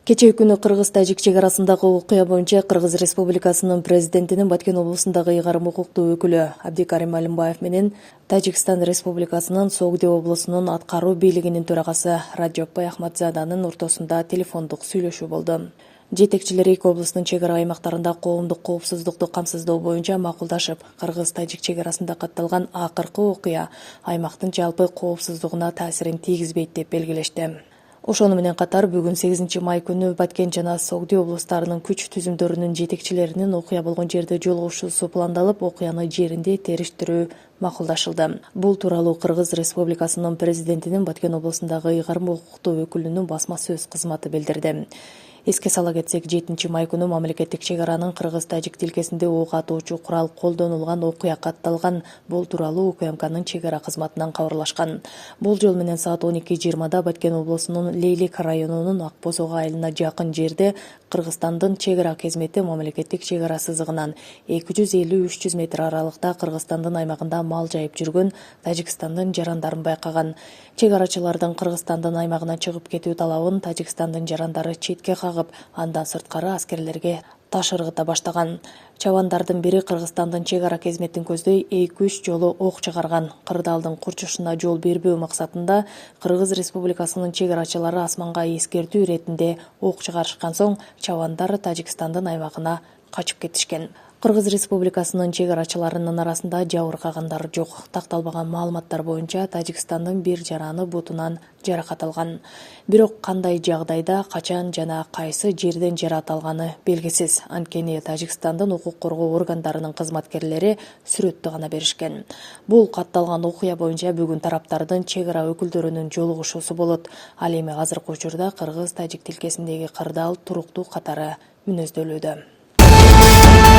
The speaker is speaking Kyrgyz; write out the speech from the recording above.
Кечээ күнү Кыргыз-Тажик чек арасындагы окуя боюнча Кыргыз Республикасынын президентинин Баткен облусундагы ыйгарым укуктуу өкүлү Абдикарим Алимбаев менен Тажикстан Республикасынын Согди облусунун аткаруу бийлигинин төрагасы Раджопбай Ахмадзаданын ортосунда телефондук сүйлөшүү болду. Жетекчилер эки облустун чек ара аймактарында коомдук коопсуздукту камсыздоо боюнча макулдашып, Кыргыз-Тажик чек арасында катталган акыркы окуя аймактын жалпы коопсуздугуна таасирин тийгизбейт деп белгилешти. Ошону менен катар бүгүн 8 май күнү Баткен жана Согди облустарынын күч түзүмдөрүнүн жетекчилеринин окуя болгон жерде жолугушуусу пландалып, окуяны жеринде териштирүү макулдашылды. Бул тууралуу Кыргыз Республикасынын президентинин Баткен облусундагы ыйгарым укуктуу өкүлүнүн басма сөз кызматы билдирди. Эске сала кетсек, 7 май күнү мамлекеттик чек аранын Кыргыз-Тажик тилкесинде ок атуучу курал колдонулган окуя катталган. Бул тууралуу УКМКнын чек ара кызматынан кабарлашкан. Болжол менен саат 12:20 Баткен облусунун Лейлик районунун Ак Бозок айылына жакын жерде Кыргызстандын чек ара қызмети мамлекеттик чек ара сызыгынан 250-300 метр аралыкта Кыргызстандын аймагында мал жайып жүргөн Тажикстандын жарандарын байкаган. Чек арачылардын Кыргызстандын аймагынан чыгып кетүү талабын Тажикстандын жарандары четке кагып, андан сырткары аскерлерге таш ыргыта баштаган. Чабандардын бири Кыргызстандын чек ара қызметін көздөй 2-3 жолу ок чыгарган. Кырдаалдын курчушуна жол бербөө максатында Кыргыз Республикасынын чек арачылары асманга эскертүү иретинде ок чыгарышкан соң чабандар Тажикстандын аймагына качып кетишкен. Кыргыз Республикасынын чек арачыларынын арасында жабыркагандар жок. Такталбаган маалыматтар боюнча Тажикстандын бир жараны бутунан жаракат алган. Бирок кандай жагдайда, качан жана кайсы жерден жаракат алганы белгисиз. Анткени Тажикстандын укук коргоо органдарынын кызматкерлери сүрөттү гана беришкен. Бул катталган окуя боюнча бүгүн тараптардын чек ара өкүлдөрүнүн жолугушуусу болот. Ал эми азыркы учурда Кыргыз-Тажик тилкесиндеги кырдаал туруктуу катары мүнөздөлүүдө.